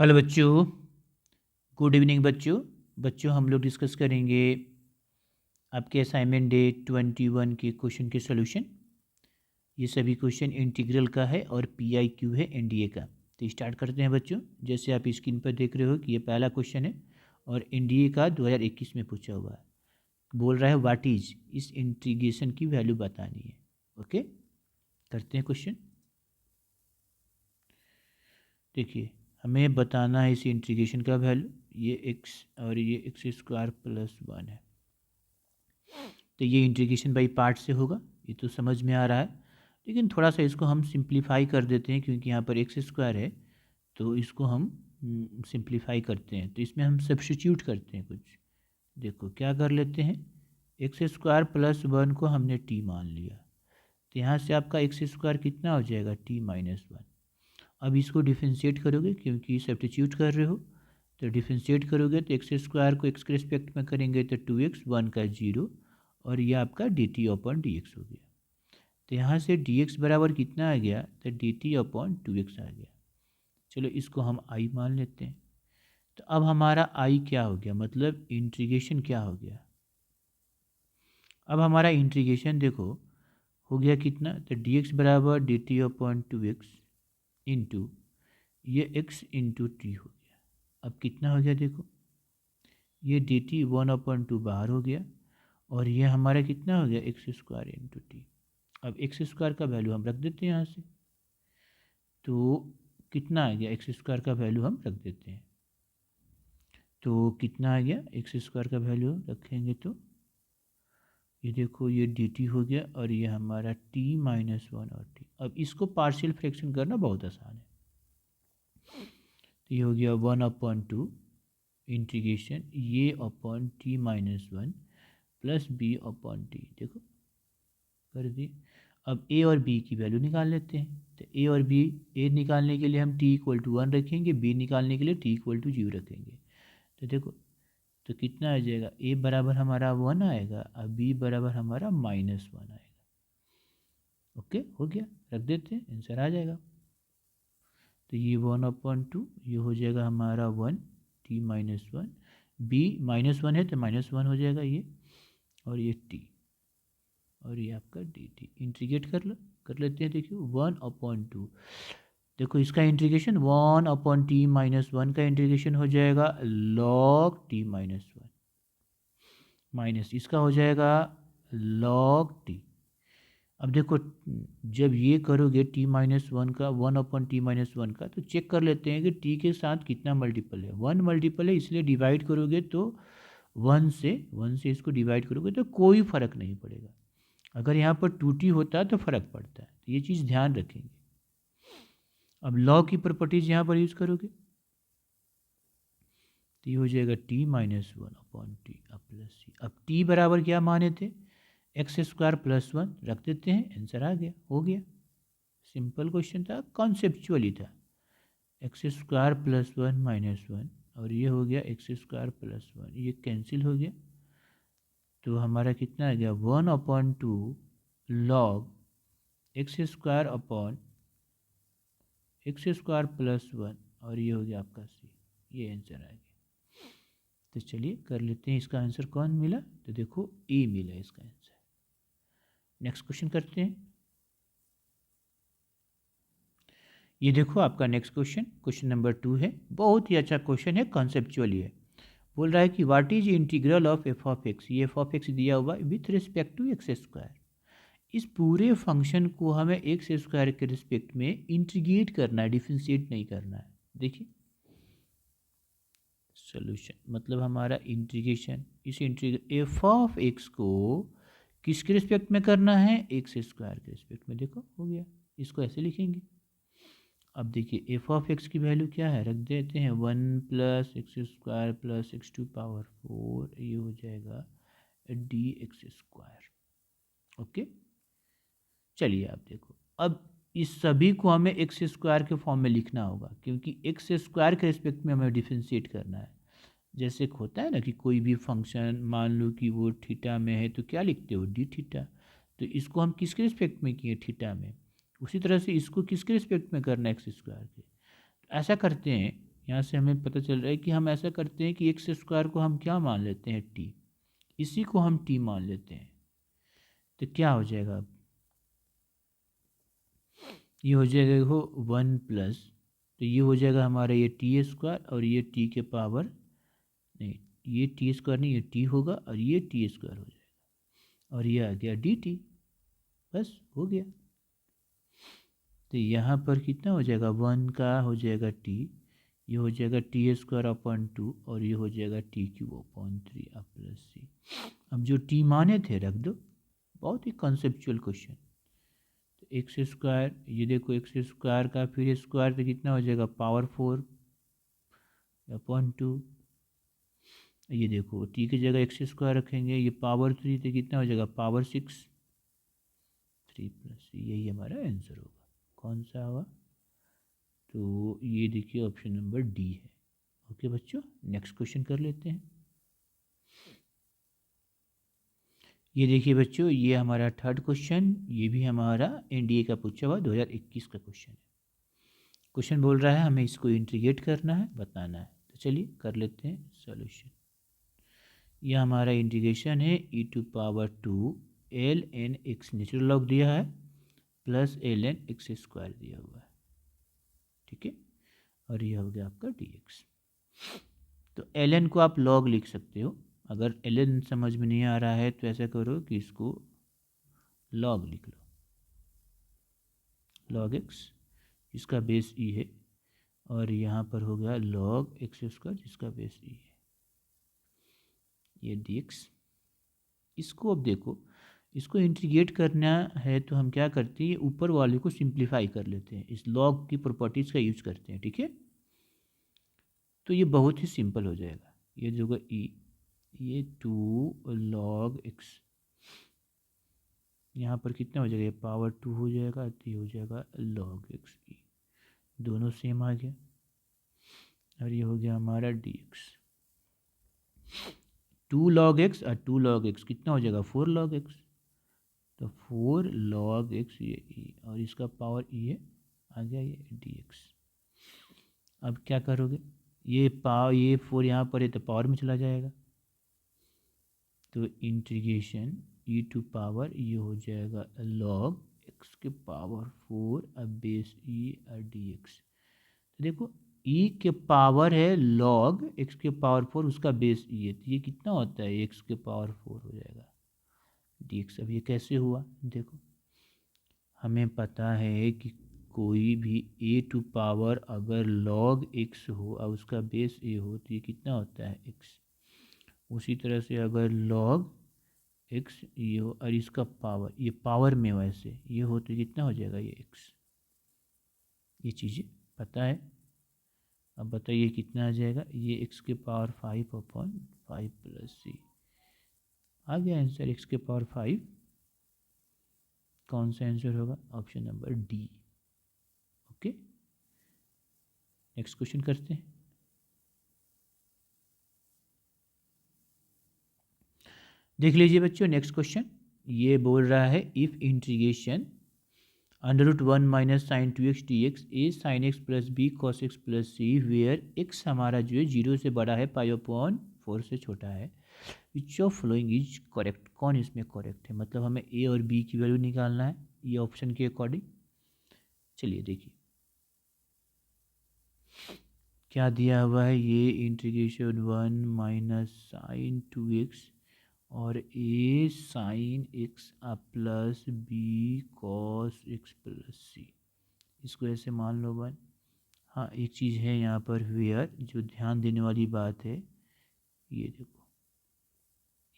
Hello बच्चों, good evening बच्चों। हम लोग डिस्कस करेंगे आपके असाइनमेंट डे 21 के क्वेश्चन के सॉल्यूशन। ये सभी क्वेश्चन इंटीग्रल का है और PIQ है एनडीए का। तो स्टार्ट करते हैं बच्चों। जैसे आप स्क्रीन पर देख रहे हो कि ये पहला क्वेश्चन है और एनडीए का 2021 में पूछा हुआ है। बोल रहा है व्हाट इज, इस इंटीग्रेशन की वैल्यू बतानी है। ओके, करते हैं क्वेश्चन। देखिए, हमें बताना है इस इंटीग्रेशन का वैल्यू। ये x और ये x² + 1 है। तो ये इंटीग्रेशन बाई पार्ट से होगा, ये तो समझ में आ रहा है। लेकिन थोड़ा सा इसको हम सिंप्लीफाई कर देते हैं, क्योंकि यहाँ पर x² है तो इसको हम सिंप्लीफाई करते हैं। तो इसमें हम सब्स्टिट्यूट करते हैं कुछ। देखो क्या कर लेते हैं, x² + 1 को हमने t मान लिया। तो यहाँ से आपका x² कितना हो जाएगा, t-1। अब इसको डिफ्रेंशिएट करोगे, क्योंकि सब्स्टिट्यूट कर रहे हो तो डिफ्रेंशिएट करोगे तो x² को x के रिस्पेक्ट में करेंगे तो 2x, 1 का 0 और ये आपका dt/dx हो गया। तो यहाँ से dx बराबर कितना आ गया, तो dt/2x आ गया। चलो इसको हम i मान लेते हैं। तो अब हमारा i क्या हो गया, मतलब इंटीग्रेशन क्या हो गया। अब हमारा इंटीग्रेशन देखो हो गया कितना, तो dx बराबर dt/2x इंटू ये x इंटू टी हो गया। अब कितना हो गया देखो, ये dt 1/2 बाहर हो गया और ये हमारा कितना हो गया, x² इंटू टी। अब x² का वैल्यू हम रख देते हैं यहाँ से। तो कितना आ गया, x² का वैल्यू हम रख देते हैं। तो कितना आ गया, x² का वैल्यू रखेंगे तो ये देखो ये dt हो गया और ये हमारा t-1 और t। अब इसको पार्शियल फ्रैक्शन करना बहुत आसान है। तो ये हो गया 1/2 इंटीग्रेशन ये अपॉन t-1 प्लस b/t। देखो कर दी। अब a और b की वैल्यू निकाल लेते हैं। तो a और b, a निकालने के लिए हम t=1 रखेंगे, b निकालने के लिए t=0 रखेंगे। तो देखो तो कितना आ जाएगा, a बराबर हमारा 1 आएगा और b बराबर हमारा -1 आएगा। ओके हो गया, रख देते हैं, आंसर आ जाएगा। तो ये 1/2 ये हो जाएगा हमारा 1 t-1, b -1 है तो -1 हो जाएगा ये, और ये t और ये आपका dt। इंटीग्रेट कर लेते हैं। देखिए 1/2, देखो इसका इंटीग्रेशन 1/t-1 का इंटीग्रेशन हो जाएगा log t-1 माइनस इसका हो जाएगा log t। अब देखो जब ये करोगे t-1 का 1/t-1 का, तो चेक कर लेते हैं कि t के साथ कितना मल्टीपल है। 1 मल्टीपल है, इसलिए डिवाइड करोगे तो 1 से इसको डिवाइड करोगे तो कोई फ़र्क नहीं पड़ेगा। अगर यहाँ पर 2t होता है तो फ़र्क पड़ता है, तो ये चीज़ ध्यान रखेंगे। अब लॉ की प्रॉपर्टीज यहाँ पर यूज़ करोगे तो ये हो जाएगा t-1/t अब प्लस c। अब t बराबर क्या माने थे, x² + 1 रख देते हैं, आंसर आ गया, हो गया। सिंपल क्वेश्चन था, कॉन्सेप्चुअली था। x² + 1 -1 और ये हो गया x² + 1, ये कैंसिल हो गया। तो हमारा कितना आ गया, 1/2 log x² + 1 और ये हो गया आपका c। ये आंसर आ गया। तो चलिए कर लेते हैं, इसका आंसर कौन मिला, तो देखो ए मिला इसका आंसर। नेक्स्ट क्वेश्चन करते हैं। ये देखो आपका नेक्स्ट क्वेश्चन, क्वेश्चन नंबर 2 है। बहुत ही अच्छा क्वेश्चन है, कॉन्सेप्चुअली है। बोल रहा है कि what is integral of f(x)। ये f(x) दिया हुआ विथ रिस्पेक्ट टू x²। इस पूरे फंक्शन को हमें x² के रिस्पेक्ट में इंटीग्रेट करना है, डिफरेंशिएट नहीं करना है। देखिए सोल्यूशन मतलब हमारा इंटीग्रेशन, इस f(x) को किसके रिस्पेक्ट में करना है, x² के रिस्पेक्ट में। देखो हो गया, इसको ऐसे लिखेंगे। अब देखिए f(x) की वैल्यू क्या है, रख देते हैं 1 + x² + x⁴, ये हो जाएगा dx²। ओके चलिए आप देखो, अब इस सभी को हमें x² के फॉर्म में लिखना होगा, क्योंकि x² के रिस्पेक्ट में हमें डिफ्रेंशिएट करना है। जैसे होता है ना कि कोई भी फंक्शन मान लो कि वो थीटा में है तो क्या लिखते हो, डी थीटा। तो इसको हम किसके रिस्पेक्ट में किए, थीटा में। उसी तरह से इसको किसके रिस्पेक्ट में करना है, x² के। ऐसा करते हैं यहाँ से हमें पता चल रहा है कि हम ऐसा करते हैं कि एक्स स्क्वायर को हम क्या मान लेते हैं, टी, इसी को हम टी मान लेते हैं। तो क्या हो जाएगा, अब ये हो जाएगा देखो 1 प्लस, तो ये हो जाएगा हमारा ये टी स्क्वायर, और ये टी के पावर नहीं, ये टी स्क्वायर नहीं, ये टी होगा और ये टी स्क्वायर हो जाएगा, और ये आ गया डी टी, बस हो गया। तो यहाँ पर कितना हो जाएगा, 1 का हो जाएगा टी, ये हो जाएगा टी स्क्वायर अपॉन 2, और ये हो जाएगा टी क्यूब अपॉन 3 अब प्लस सी। अब जो टी माने थे रख दो, बहुत ही कॉन्सेप्चुअल क्वेश्चन। तो एक्स स्क्वायर, ये देखो एक्स स्क्वायर का फिर स्क्वायर तो कितना हो जाएगा, पावर 4 अपॉन 2, ये देखो टी की जगह एक्स स्क्वायर रखेंगे, ये पावर 3 तो कितना हो जाएगा, पावर 6, 3 प्लस, यही हमारा आंसर होगा। कौन सा होगा, तो ये देखिए ऑप्शन नंबर डी है। ओके बच्चों, नेक्स्ट क्वेश्चन कर लेते हैं। ये देखिए बच्चों, ये हमारा थर्ड क्वेश्चन, ये भी हमारा एनडीए का पूछा हुआ 2021 का क्वेश्चन है। क्वेश्चन बोल रहा है हमें इसको इंटीग्रेट करना है, बताना है, तो चलिए कर लेते हैं सॉल्यूशन। यह हमारा इंटीग्रेशन है e to power 2 L N X natural log दिया है, plus L N X square दिया हुआ है, ठीक है, और यह हो गया आपका dx। तो एल एन को आप लॉग लिख सकते हो, अगर एल एन समझ में नहीं आ रहा है तो ऐसा करो कि इसको लॉग लिख लो, लॉग एक्स जिसका बेस ई है, और यहाँ पर हो गया लॉग एक्स स्क्वायर जिसका बेस ई है, ये dx। इसको अब देखो, इसको इंटीग्रेट करना है तो हम क्या करते हैं, ऊपर वाले को सिंप्लीफाई कर लेते हैं, इस लॉग की प्रॉपर्टीज़ का यूज करते हैं, ठीक है। तो ये बहुत ही सिंपल हो जाएगा, ये जो होगा ई, ये 2 लॉग एक्स, यहाँ पर कितना हो जाएगा, पावर 2 हो जाएगा, तो ये हो जाएगा लॉग एक्स ई, दोनों सेम आ गया, और ये हो गया हमारा dx। 2 लॉग एक्स और 2 लॉग एक्स कितना हो जाएगा, 4 लॉग एक्स, तो 4 लॉग एक्स ये ई, और इसका पावर ई है, आ गया ये dx। अब क्या करोगे, ये 4 यहाँ पर है तो पावर में चला जाएगा, तो इंटीग्रेशन ई टू पावर ये हो जाएगा लॉग एक्स के पावर 4 अब बेस ई और dx। तो देखो ई के पावर है लॉग एक्स के पावर 4, उसका बेस ई है, तो ये कितना होता है, एक्स के पावर 4 हो जाएगा dx। अब ये कैसे हुआ, देखो हमें पता है कि कोई भी ए टू पावर अगर लॉग एक्स हो और उसका बेस ए हो तो ये कितना होता है, एक्स। उसी तरह से अगर लॉग एक्स ये हो और इसका पावर, ये पावर में वैसे ये हो तो कितना हो जाएगा, ये एक्स। ये चीज़ें पता है। अब बताइए कितना आ जाएगा, ये एक्स के पावर 5 अपॉन 5 प्लस सी, आ गया आंसर एक्स के पावर 5। कौन सा आंसर होगा, option number D. Okay, next question करते हैं। देख लीजिए बच्चों नेक्स्ट क्वेश्चन, ये बोल रहा है if integration √1 minus sine 2x dx A sine x plus B cos x plus C where X हमारा जो है 0 से बड़ा है, पाई अपॉन 4 से छोटा है, which of following is correct, कौन इसमें करेक्ट है, मतलब हमें ए और बी की वैल्यू निकालना है ये ऑप्शन के अकॉर्डिंग। चलिए देखिए क्या दिया हुआ है, ये इंटीग्रेशन 1 माइनस साइन 2x और a sine x plus B cos x plus c, इसको ऐसे मान लो 1। हाँ एक चीज़ है यहाँ पर वेयर, जो ध्यान देने वाली बात है, ये देखो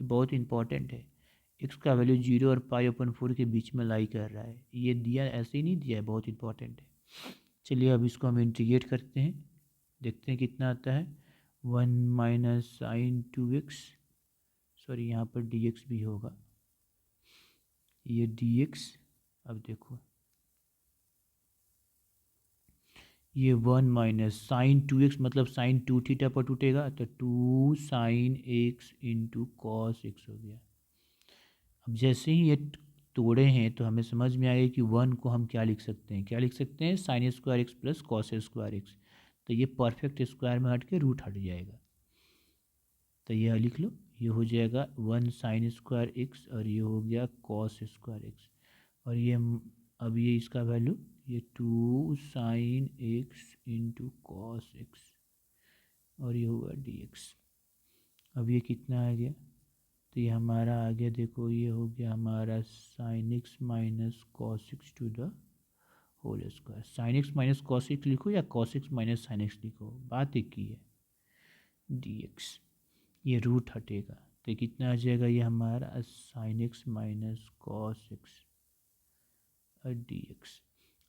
ये बहुत इंपॉर्टेंट है, एक्स का वैल्यू 0 और पाई अपन 4 के बीच में लाई कर रहा है, ये दिया ऐसे ही नहीं दिया है, बहुत इंपॉर्टेंट है। चलिए अब इसको हम इंटीग्रेट करते हैं, देखते हैं कितना आता है, 1 माइनस साइन 2x, सॉरी यहाँ पर dx भी होगा, ये dx। अब देखो ये 1 माइनस साइन 2x मतलब साइन 2 थीटा पर टूटेगा, तो 2 sine x into cos x हो गया। अब जैसे ही ये तोड़े हैं तो हमें समझ में आएगा कि 1 को हम क्या लिख सकते हैं, क्या लिख सकते हैं, sine square x plus cos square x. तो ये परफेक्ट स्क्वायर में हट के रूट हट जाएगा। तो यह लिख लो, ये हो जाएगा 1 साइन स्क्वायर एक्स और ये हो गया कॉस स्क्वायर एक्स। और ये अब ये इसका वैल्यू ये 2 sine x into cos x और ये होगा डी एक्स। अब ये कितना आ गया, तो ये हमारा आ गया, देखो ये हो गया हमारा sine X minus cos X to the whole square. Sine X minus cos X लिखो या cos X minus sine X लिखो, बात एक ही है। डी एक्स, ये रूट हटेगा तो कितना आ जाएगा, ये हमारा sine X minus cos x और डी एक्स।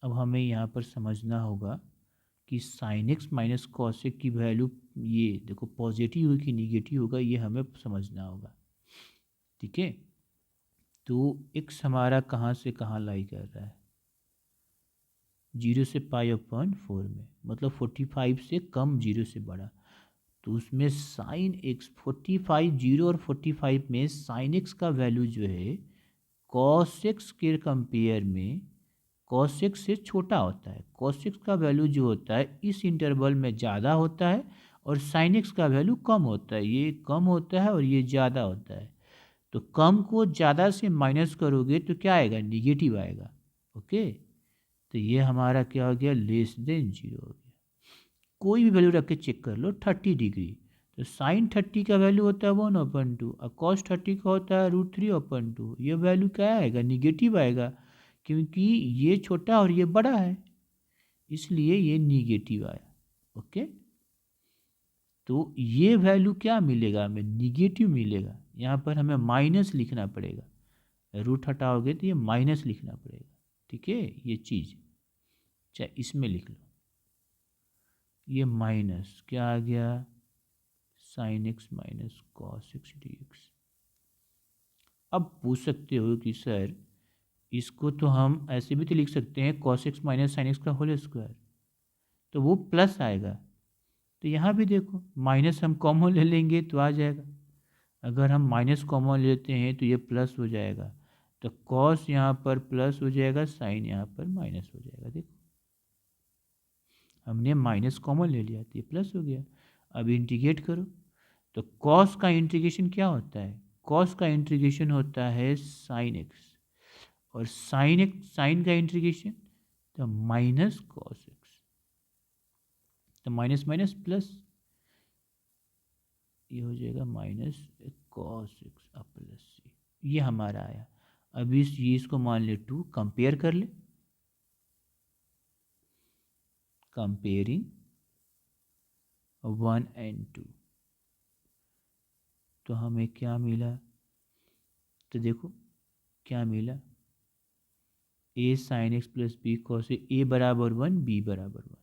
अब हमें यहाँ पर समझना होगा कि sign X minus cos x की वैल्यू ये देखो पॉजिटिव होगी कि निगेटिव होगा, ये हमें समझना होगा। ठीक है, तो एक्स हमारा कहाँ से कहाँ लाई कर रहा है, 0 से पाई अपॉन 4 में, मतलब 45 से कम 0 से बड़ा। तो उसमें साइन एक्स 45 0 और 45 में साइन एक्स का वैल्यू जो है कॉस एक्स के कंपेयर में कॉस एक्स से छोटा होता है। कॉस एक्स का वैल्यू जो होता है इस इंटरवल में ज़्यादा होता है और साइन एक्स का वैल्यू कम होता है। ये कम होता है और ये ज़्यादा होता है। तो कम को ज़्यादा से माइनस करोगे तो क्या आएगा, निगेटिव आएगा। ओके, तो ये हमारा क्या हो गया, लेस देन 0 हो गया। कोई भी वैल्यू रख के चेक कर लो, 30 डिग्री, तो साइन 30 का वैल्यू होता है 1/2 और कॉस 30 का होता है √3/2। ये वैल्यू क्या आएगा, निगेटिव आएगा, क्योंकि ये छोटा और ये बड़ा है, इसलिए ये निगेटिव आया। ओके, तो ये वैल्यू क्या मिलेगा हमें, निगेटिव मिलेगा। यहाँ पर हमें माइनस लिखना पड़ेगा, रूट हटाओगे तो ये माइनस लिखना पड़ेगा। ठीक है, ये चीज़ चाहे इसमें लिख लो, ये माइनस क्या आ गया, sign X minus cos x d x. अब पूछ सकते हो कि सर इसको तो हम ऐसे भी तो लिख सकते हैं cos X minus sine x का होल स्क्वायर, तो वो प्लस आएगा। तो यहाँ भी देखो माइनस हम कॉमन ले लेंगे तो आ जाएगा। अगर हम माइनस कॉमन लेते हैं तो ये प्लस हो जाएगा, तो कॉस यहाँ पर प्लस हो जाएगा, साइन यहाँ पर माइनस हो जाएगा। देखो हमने माइनस कॉमन ले लिया तो ये प्लस हो गया। अब इंटीग्रेट करो, तो कॉस का इंटीग्रेशन क्या होता है, कॉस का इंटीग्रेशन होता है साइन एक्स, और साइन एक्स साइन का इंटीग्रेशन तो माइनस कॉस एक्स, तो माइनस माइनस प्लस, ये हो जाएगा माइनस कॉस एक्स अब प्लस सी, ये हमारा आया। अब इसको मान ले 2, कंपेयर कर ले, कंपेयरिंग 1 and 2, तो हमें क्या मिला, तो देखो क्या मिला, a sine x plus B cos a बराबर 1 बी बराबर 1।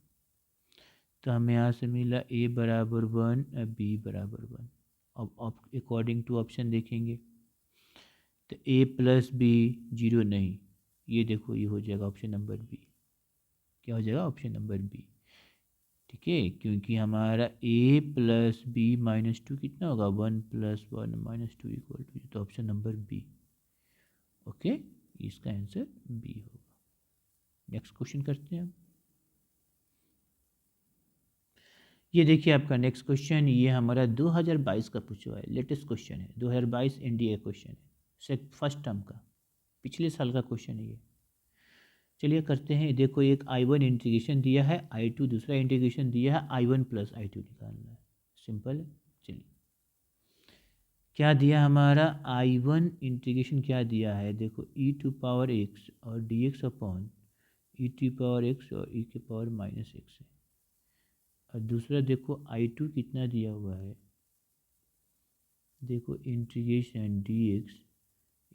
तो हमें यहाँ से मिला ए बराबर 1 बी बराबर 1। अब अकॉर्डिंग टू ऑप्शन देखेंगे तो ए प्लस बी 0 नहीं, ये देखो ये हो जाएगा ऑप्शन नंबर बी। क्या हो जाएगा, ऑप्शन नंबर बी। ठीक है, क्योंकि हमारा ए प्लस बी माइनस 2 कितना होगा, 1 + 1 - 2 = 2, तो ऑप्शन नंबर बी। ओके, इसका आंसर बी होगा। नेक्स्ट क्वेश्चन करते हैं हम। ये देखिए आपका नेक्स्ट क्वेश्चन, ये हमारा 2022 का पूछा हुआ है, लेटेस्ट क्वेश्चन है, 2022 एनडीए क्वेश्चन है, सिर्फ फर्स्ट टर्म का, पिछले साल का क्वेश्चन है ये। चलिए करते हैं। देखो एक I1 इंटीग्रेशन दिया है, I2 दूसरा इंटीग्रेशन दिया है, I1 + I2 निकालना है, सिंपल है। चलिए क्या दिया हमारा, I1 इंटीग्रेशन क्या दिया है, देखो e⁻x और dx अपॉन e⁻x और e⁻−x है। और दूसरा देखो I2 कितना दिया हुआ है, देखो इंटीग्रेशन dx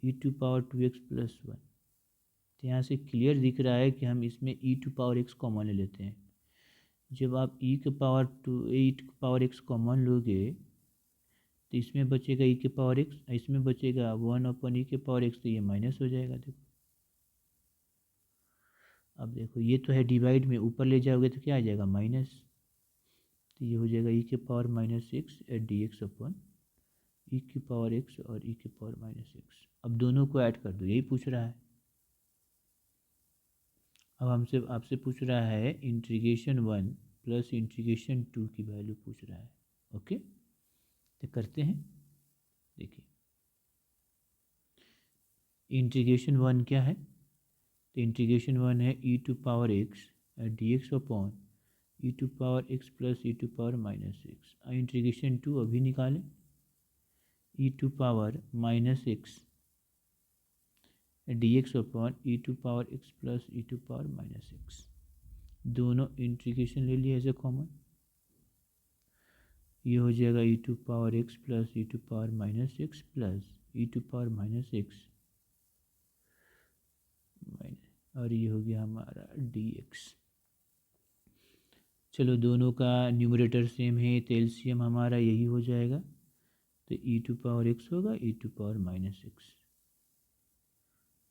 e⁻2x + 1। तो यहाँ से क्लियर दिख रहा है कि हम इसमें e⁻x कॉमन ले लेते हैं। जब आप e⁻x कॉमन लोगे तो इसमें बचेगा e⁻x, इसमें बचेगा 1/e⁻x, तो ये माइनस हो जाएगा। देखो अब देखो ये तो है डिवाइड में, ऊपर ले जाओगे तो क्या आ जाएगा, माइनस, तो ये हो जाएगा e⁻−x dx अपॉन e⁻x और e⁻−x। अब दोनों को ऐड कर दो, यही पूछ रहा है। अब हमसे आपसे पूछ रहा है इंटीग्रेशन 1 प्लस इंटीग्रेशन 2 की वैल्यू पूछ रहा है। ओके, तो करते हैं। देखिए इंटीग्रेशन 1 क्या है, तो इंटीग्रेशन 1 है e to power x d x upon e to power x plus e to power minus x. Integration 2 अभी निकालें, e to power minus x d x upon e to power x plus e to power minus x. दोनों integration ले लिए as a common, ये हो जाएगा e to power x plus e to power minus x plus e to power minus x minus, और ये हो गया हमारा डी एक्स। चलो दोनों का न्यूमरेटर सेम है तो एलसीएम हमारा यही हो जाएगा, तो ई टू पावर एक्स होगा e to power minus x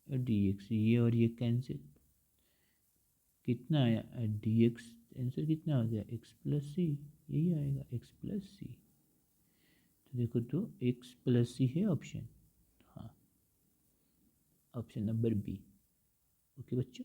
d x, ये और ये कैंसिल, कितना आया डी एक्स, आंसर कितना हो गया एक्स प्लस सी, यही आएगा एक्स प्लस सी। तो देखो तो एक्स प्लस सी है ऑप्शन, हाँ ऑप्शन नंबर बी। ओके बच्चों।